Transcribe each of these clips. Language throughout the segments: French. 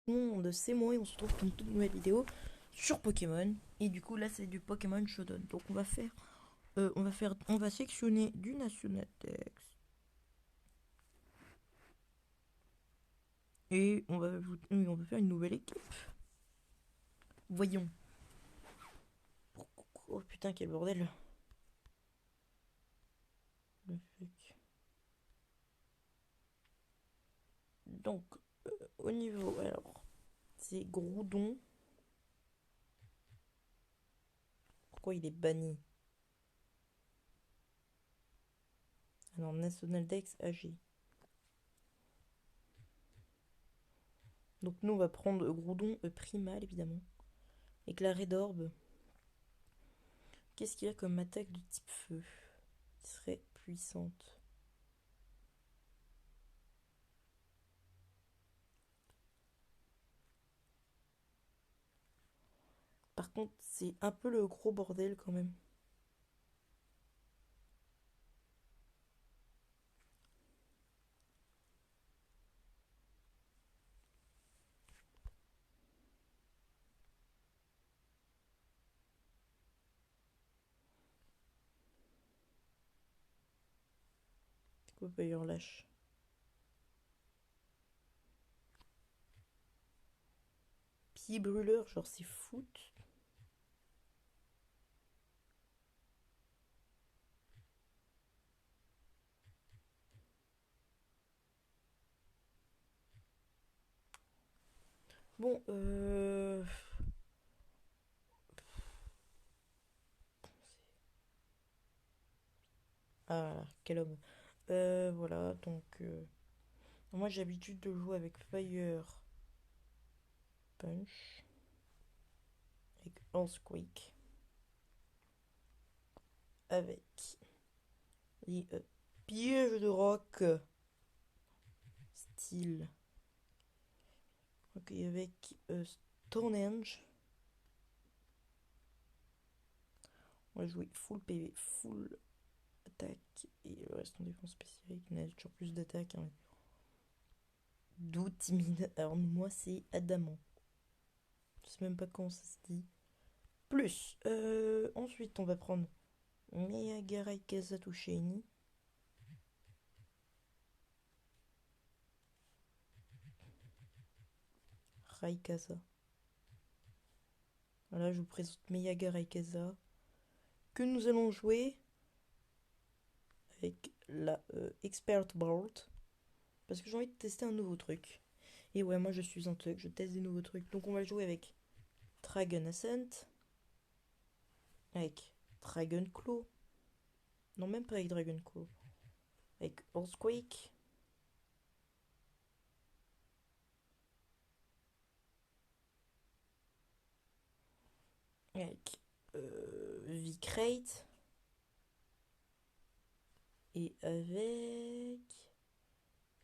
Tout le monde, c'est moi et on se retrouve pour une toute nouvelle vidéo sur Pokémon. Et du coup là c'est du Pokémon Shodown. Donc on va sectionner du National Dex. Et on va faire une nouvelle équipe. Voyons. Oh putain quel bordel. Le fuck. Donc au niveau alors c'est Groudon. Pourquoi il est banni? Alors National Dex AG. Donc nous on va prendre Groudon primal évidemment. Éclairé d'orbe. Qu'est-ce qu'il y a comme attaque de type feu qui serait puissante? Par contre, c'est un peu le gros bordel quand même. C'est quoi Bayer lâche? Pied brûleur, genre c'est foot. Bon, ah, quel homme. Voilà, donc... moi j'ai l'habitude de jouer avec Fire Punch, avec Earthquake, avec les pièges de rock, style. Ok, avec Stonehenge. On va jouer full PV, full attaque et le reste en défense spéciale. On a toujours plus d'attaque. Hein. D'où timide. Alors moi c'est Adamant. Je sais même pas comment ça se dit. Plus. Ensuite on va prendre Miyagarai Kazatu Shiny. Raikasa. Voilà, je vous présente Miyagarai Kaza. Que nous allons jouer avec la Expert Bolt. Parce que j'ai envie de tester un nouveau truc. Et ouais, moi je suis un truc, je teste des nouveaux trucs. Donc on va jouer avec Dragon Ascent. Avec Dragon Claw. Non, même pas avec Dragon Claw. Avec Earthquake. Avec V-Crate. Et avec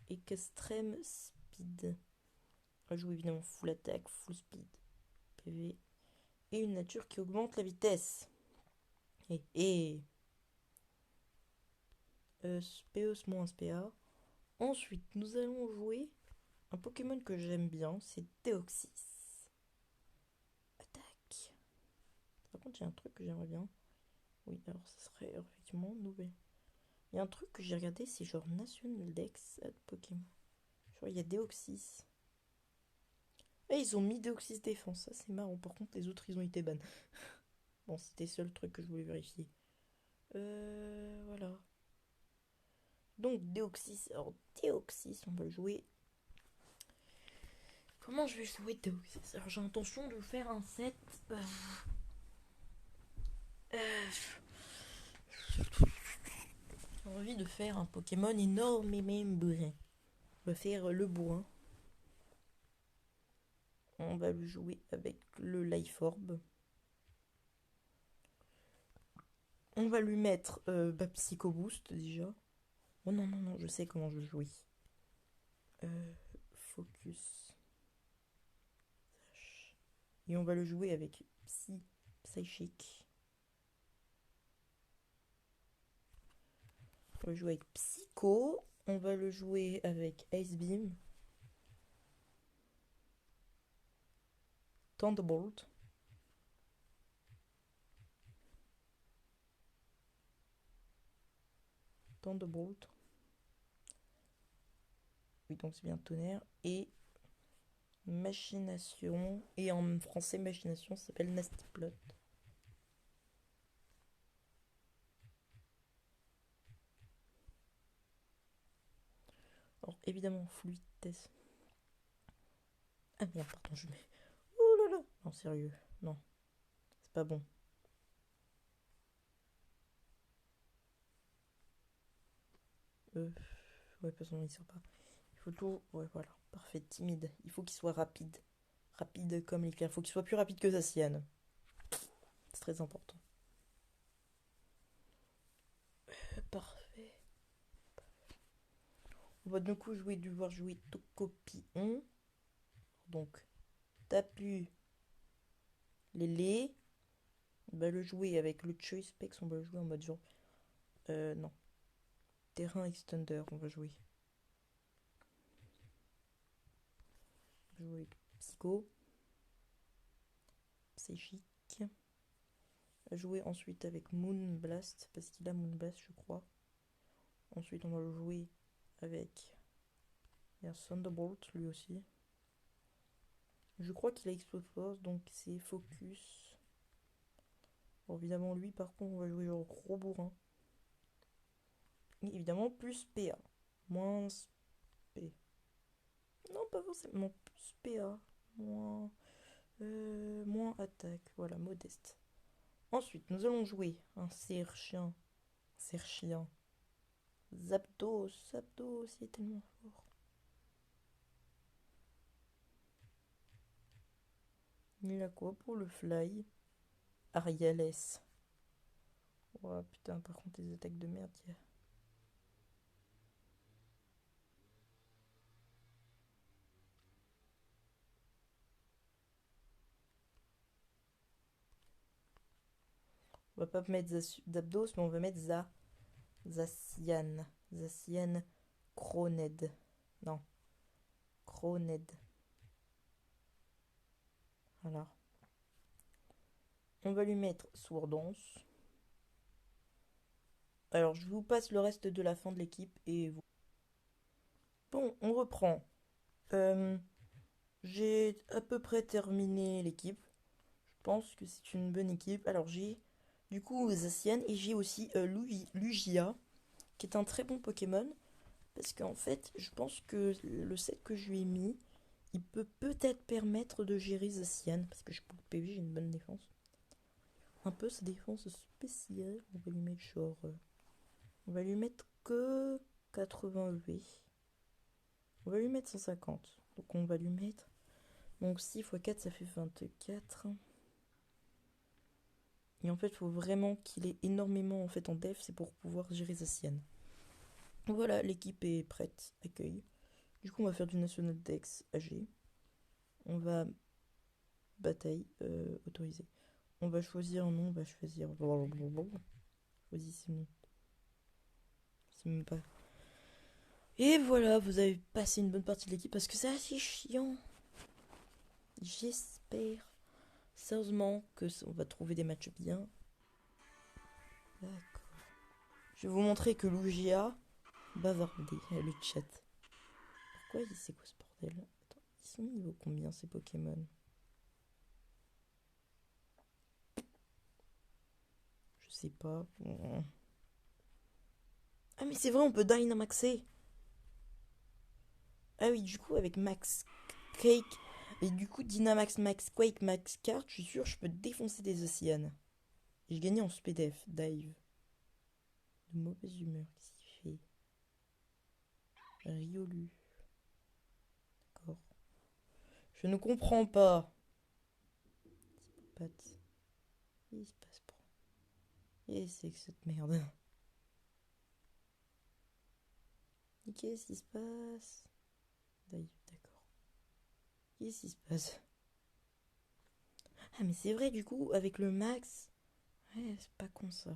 Extreme Speed. On va jouer évidemment full attack, full speed, PV. Et une nature qui augmente la vitesse. Et Speos moins SPA. Ensuite, nous allons jouer un Pokémon que j'aime bien, c'est Deoxys. Attaque. Par contre, il y a un truc que j'aimerais bien. Oui, alors ça serait effectivement nouvel. Il y a un truc que j'ai regardé, c'est genre National Dex Pokémon. Genre, il y a Deoxys. Et ils ont mis Deoxys Défense, ça c'est marrant. Par contre, les autres, ils ont été ban. Bon, c'était le seul truc que je voulais vérifier. Voilà. Donc, Deoxys. Alors, Deoxys, on va le jouer. Comment je vais jouer Deoxys? Alors, j'ai l'intention de faire un set. Euh, euh, j'ai envie de faire un Pokémon énorme et même bourrin. On va faire le bourrin. On va le jouer avec le Life Orb. On va lui mettre Psycho Boost déjà. Oh non, non, non, je sais comment je joue. Euh, Focus. Et on va le jouer avec Psychic. On va le jouer avec Psycho. On va le jouer avec Ice Beam. Thunderbolt. Thunderbolt. Oui, donc c'est bien tonnerre. Et machination. Et en français, machination ça s'appelle Nasty Plot. Alors, évidemment, fluidité. Ah merde, pardon, je mets. Oh là là. Non, sérieux. Non, c'est pas bon. Ouais, de toute façon, il sert pas. Il faut tout. Ouais, voilà. Parfait, timide. Il faut qu'il soit rapide. Rapide comme l'éclair. Il faut qu'il soit plus rapide que Zacian. C'est très important. Parfait. On va du coup devoir jouer Tocopillon. Donc, Tapu, Lélé. On va le jouer avec le Choice Specs. On va le jouer en mode genre. Non. Terrain Extender, on va jouer. On va jouer Psycho. Psychique. On va jouer ensuite avec Moon Blast. Parce qu'il a Moon Blast, je crois. Ensuite, on va le jouer avec. Il y a Thunderbolt, lui aussi. Je crois qu'il a Explode Force, donc c'est Focus. Bon, évidemment, lui, par contre, on va jouer genre gros bourrin. Et évidemment, plus PA. Moins P. Non, pas forcément. Plus PA. Moins attaque. Voilà, modeste. Ensuite, nous allons jouer un cerf-chien. Cerf-chien. Zapdos. Zapdos, il est tellement fort. Il a quoi pour le fly? Ariales. Oh putain, par contre, les attaques de merde, il y a. On va pas mettre Zapdos, mais on va mettre Zacian. Zacian Croned. Non, Croned. Voilà. On va lui mettre Sourdance. Alors, je vous passe le reste de la fin de l'équipe et vous. Bon, on reprend. Euh, j'ai à peu près terminé l'équipe. Je pense que c'est une bonne équipe. Alors, j'ai du coup Zacian et j'ai aussi Lugia, qui est un très bon Pokémon. Parce qu'en fait, je pense que le set que je lui ai mis, il peut peut-être permettre de gérer Zacian. Parce que je peux le PV, j'ai une bonne défense. Un peu sa défense spéciale. On va lui mettre genre. On va lui mettre que 80 EV. On va lui mettre 150. Donc on va lui mettre. Donc 6 x 4, ça fait 24. Et en fait, il faut vraiment qu'il ait énormément en fait en def, c'est pour pouvoir gérer Zacian. Voilà, l'équipe est prête, accueil. Du coup, on va faire du National Dex AG. On va bataille autorisée. On va choisir un nom, on va choisir. Choisissez nom. C'est même pas. Et voilà, vous avez passé une bonne partie de l'équipe parce que c'est assez chiant. J'espère sérieusement que on va trouver des matchs bien. D'accord. Je vais vous montrer que Lugia bavardé le chat. Pourquoi c'est quoi ce bordel? Attends, ils sont niveau combien ces Pokémon? Je sais pas. Ah mais c'est vrai, on peut Dynamaxer. Ah oui, du coup avec Max Cake et du coup Dynamax, Max Quake, Max Card, je suis sûr je peux défoncer des océanes. Et je gagnais en SPDF, dive. De mauvaise humeur, qu'est-ce qu'il fait? Riolu. D'accord. Je ne comprends pas. Psychopathe. Il se passe pas. Et c'est que cette merde. Et qu'est-ce qui se passe? Dive, d'accord. Qu'est-ce qui se passe? Ah mais c'est vrai du coup, avec le max. Ouais, c'est pas con ça.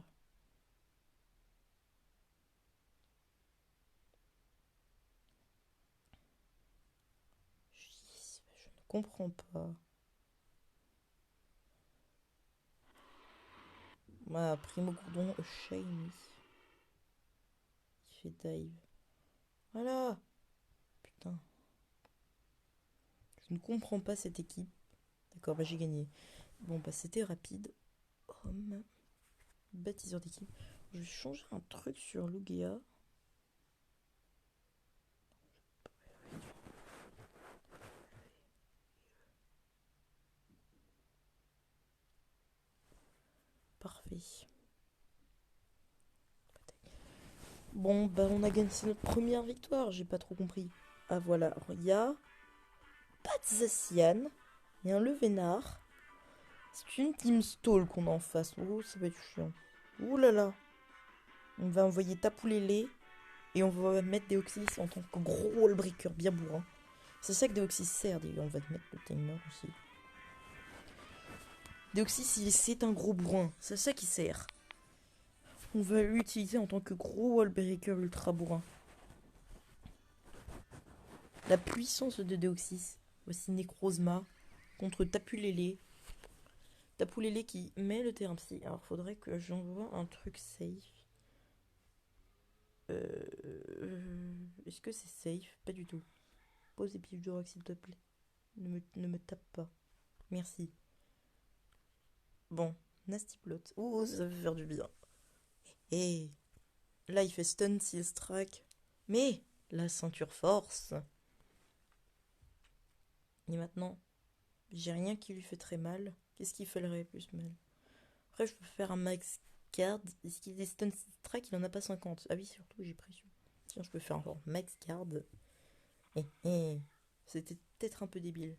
Je ne comprends pas. Ah, Primo Gourdon, shiny. Il fait dive. Voilà. Putain. Je ne comprends pas cette équipe. D'accord, bah j'ai gagné. Bon, bah c'était rapide. Homme. Bâtisseur d'équipe. Je vais changer un truc sur Lugia. Parfait. Bon, bah on a gagné, c'est notre première victoire, j'ai pas trop compris. Ah voilà, alors il y a pas de Zacian, il y a un Levénard. C'est une Team Stall qu'on a en face. Oh, ça va être chiant. Ouh là là. On va envoyer Tapoulélé et on va mettre Deoxys en tant que gros wallbreaker bien bourrin. C'est ça que Deoxys sert, d'ailleurs. On va mettre le timer aussi. Deoxys, c'est un gros bourrin. C'est ça qui sert. On va l'utiliser en tant que gros wallbreaker ultra bourrin. La puissance de Deoxys. Voici Necrozma contre Tapulélé. Tapulélé qui met le terrain psy. Alors faudrait que j'envoie un truc safe. Est-ce que c'est safe? Pas du tout. Pose des pièges de rock s'il te plaît. Ne me tape pas. Merci. Bon, Nasty Plot. Oh, ça va faire du bien. Et là, il fait stun, seal strike. Mais la ceinture force. Et maintenant, j'ai rien qui lui fait très mal. Qu'est-ce qui ferait plus mal? Après, je peux faire un max card. Est-ce qu'il est stun seal strike? Il en a pas 50. Ah oui, surtout, j'ai pression. Tiens, je peux faire encore max card. C'était peut-être un peu débile.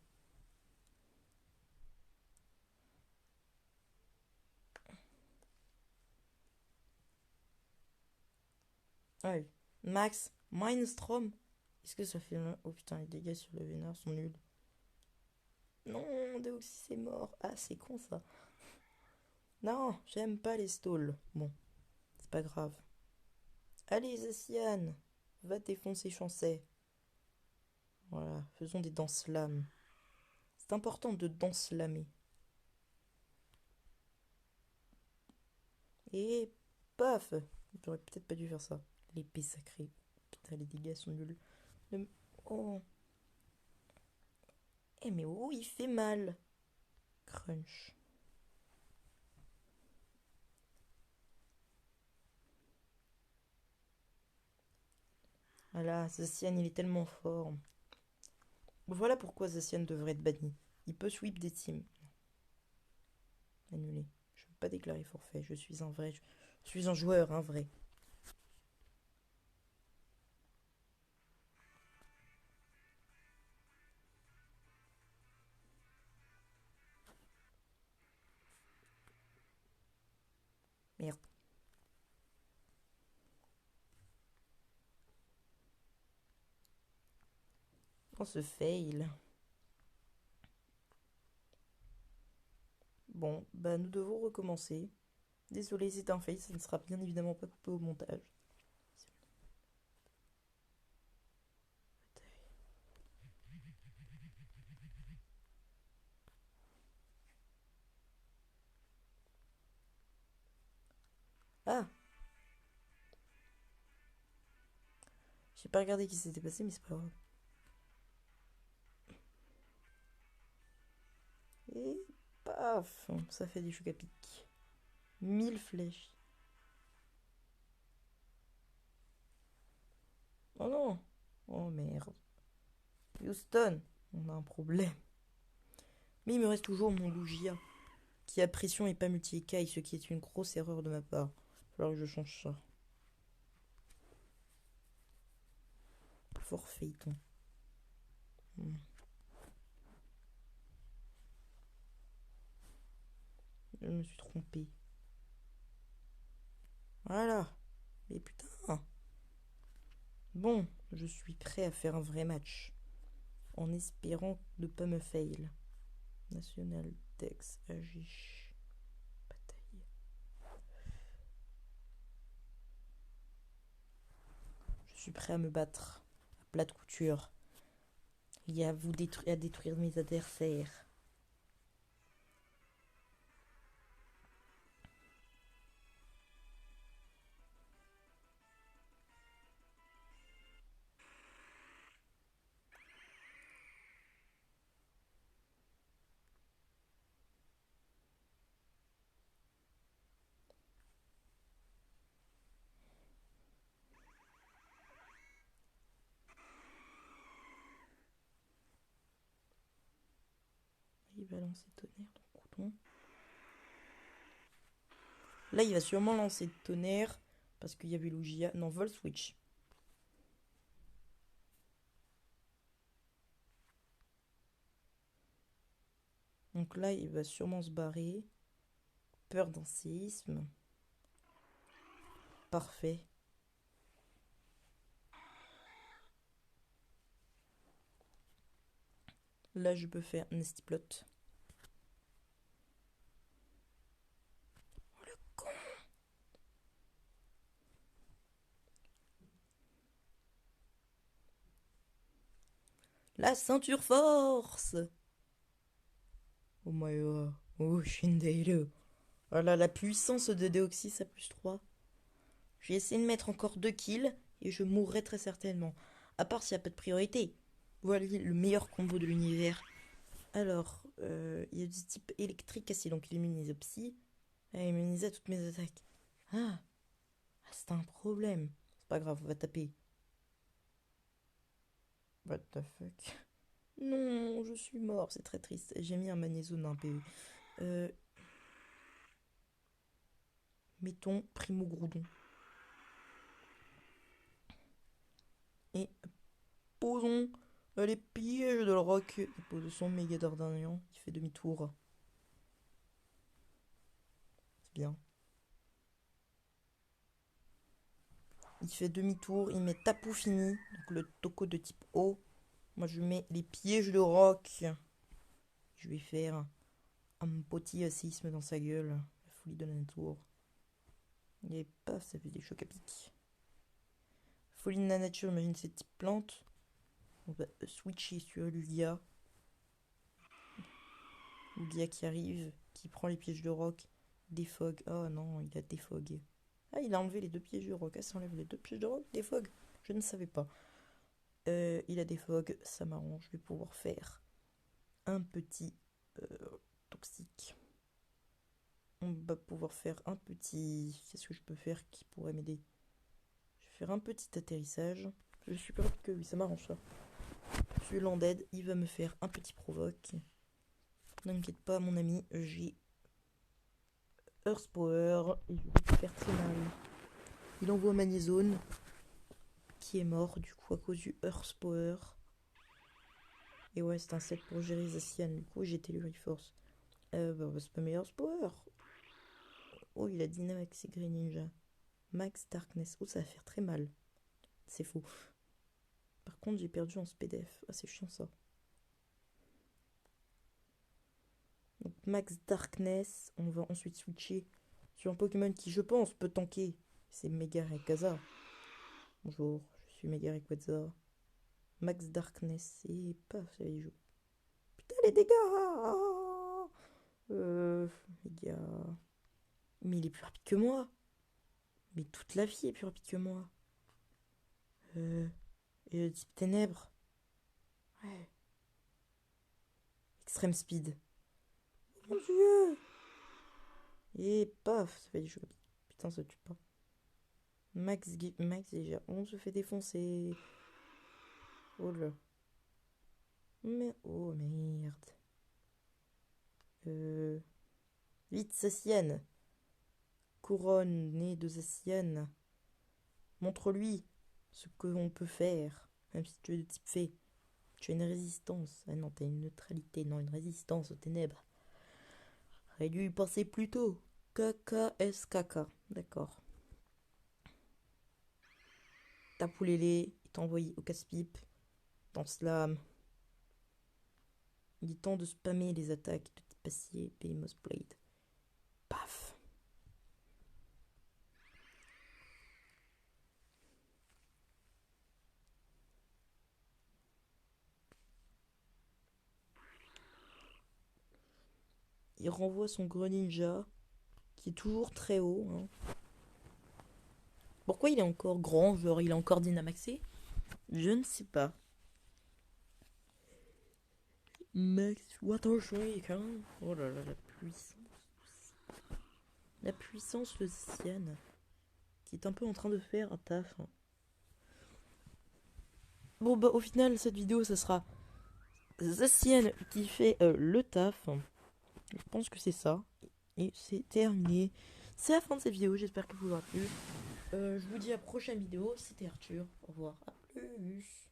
Ouais. Max, Minestrom. Est-ce que ça fait. Oh putain, les dégâts sur le Vénard sont nuls. Non, Deoxys est mort. Ah, c'est con ça. Non, j'aime pas les stalls. Bon, c'est pas grave. Allez, Zacian, va défoncer Chancet. Voilà, faisons des danses lames. C'est important de danse lamer. Et paf. J'aurais peut-être pas dû faire ça. L'épée sacrée. Putain, les dégâts sont nuls. Le... Oh. Eh mais oh, il fait mal. Crunch. Voilà, Zacian, il est tellement fort. Voilà pourquoi Zacian devrait être banni. Il peut sweep des teams. Annulé. Je ne peux pas déclarer forfait. Je suis un vrai. Je suis un joueur, un vrai. Merde. On se fail. Bon, bah nous devons recommencer. Désolé, c'est un fail, ça ne sera bien évidemment pas coupé au montage. Ah, j'ai pas regardé qui s'était passé, mais c'est pas grave. Et paf, ça fait des chocs à pic. 1000 flèches. Oh non. Oh merde. Houston, on a un problème. Mais il me reste toujours mon Lugia, qui a pression et pas multi-écaille, ce qui est une grosse erreur de ma part. Il va falloir que je change ça. Forfaiton. Hmm. Je me suis trompé. Voilà. Mais putain. Bon, je suis prêt à faire un vrai match. En espérant ne pas me fail. National Dex Agish. Bataille. Je suis prêt à me battre. À plat de couture. Et à détruire mes adversaires. il va lancer tonnerre, donc Groudon. Là, il va sûrement lancer tonnerre parce qu'il y avait Lugia. Non, Vol Switch. Donc là, il va sûrement se barrer. Peur d'un séisme. Parfait. Là, je peux faire Nasty Plot. Oh le con! La ceinture force! Oh my god. Oh, Shinderu. Oh là, la puissance de Deoxys à +3. Je vais essayer de mettre encore 2 kills et je mourrai très certainement. À part s'il n'y a pas de priorité. Voilà le meilleur combo de l'univers. Alors, il y a du type électrique assez, donc il immunise au psy. Elle immunise à toutes mes attaques. Ah, c'est un problème. C'est pas grave, on va taper. What the fuck? Non, je suis mort, c'est très triste. J'ai mis un magnézone un PE. Mettons Primo Groudon. Et posons les pièges de le roc. Et posons son méga d'Ardanian qui fait demi-tour. C'est bien. Il fait demi-tour, il met Tapu Fini, donc le Toko de type eau. Moi je mets les pièges de roc. Je vais faire un petit séisme dans sa gueule. La folie de la nature. Et paf, ça fait des chocs à pic. Folie de la nature, imagine ces types plantes. On va switcher sur Lugia. Lugia qui arrive, qui prend les pièges de roc. Défog. Oh non, il a défog. Ah, il a enlevé les 2 pièges de roc. Ah, ça enlève les 2 pièges de roc. Défog. Je ne savais pas. Il a défog. Ça m'arrange. Je vais pouvoir faire un petit toxique. On va pouvoir faire un petit... Qu'est-ce que je peux faire qui pourrait m'aider? Je vais faire un petit atterrissage. Je suis pas que oui, ça m'arrange ça. Je suis landed, il va me faire un petit provoque. N'inquiète pas mon ami, j'ai Earth Power et je vais te faire très mal. Il envoie Magnézone qui est mort du coup à cause du Earth Power. Et ouais, c'est un set pour gérer Zacian. Du coup, j'ai Telluri Force. C'est pas meilleur Power. Oh, il a Dynamax et Green Ninja. Max Darkness. Oh, ça va faire très mal. C'est faux. Par contre, j'ai perdu en SPDF. Ah, c'est chiant ça. Donc, Max Darkness. On va ensuite switcher sur un Pokémon qui, je pense, peut tanker. C'est Mega Rayquaza. Bonjour, je suis Mega Rayquaza. Max Darkness. Et paf, ça y joue. Putain, les dégâts! Les gars. Mais il est plus rapide que moi. Mais toute la vie est plus rapide que moi. Et le type ténèbres. Ouais. Extreme speed. Oh mon dieu! Et paf, ça fait du choc. Putain, ça tue pas. Max déjà. On se fait défoncer. Oh là. Mais oh merde. Vite, Zacian. Couronne, nez de Zacian. Montre-lui ce qu'on peut faire. Même si tu es de type fée. Tu as une résistance. Ah non, t'as une neutralité. Non, une résistance aux ténèbres. J'aurais dû y penser plus tôt. KKSKK. D'accord. Tapoulélé. Il t'a envoyé au casse-pipe. Dans Slam. Il est temps de spammer les attaques de type acier. Behemoth Blade. Paf. Il renvoie son Greninja, qui est toujours très haut. Hein. Pourquoi il est encore grand, genre il est encore Dynamaxé? Je ne sais pas. Max Water Shake, hein. Oh là là, la puissance. La puissance de Sienne, qui est un peu en train de faire un taf. Hein. Bon bah au final, cette vidéo, ça sera The Sienne qui fait le taf. Je pense que c'est ça. Et c'est terminé. C'est la fin de cette vidéo, j'espère qu'elle vous aura plu. Je vous dis à la prochaine vidéo. C'était Arthur. Au revoir. À plus.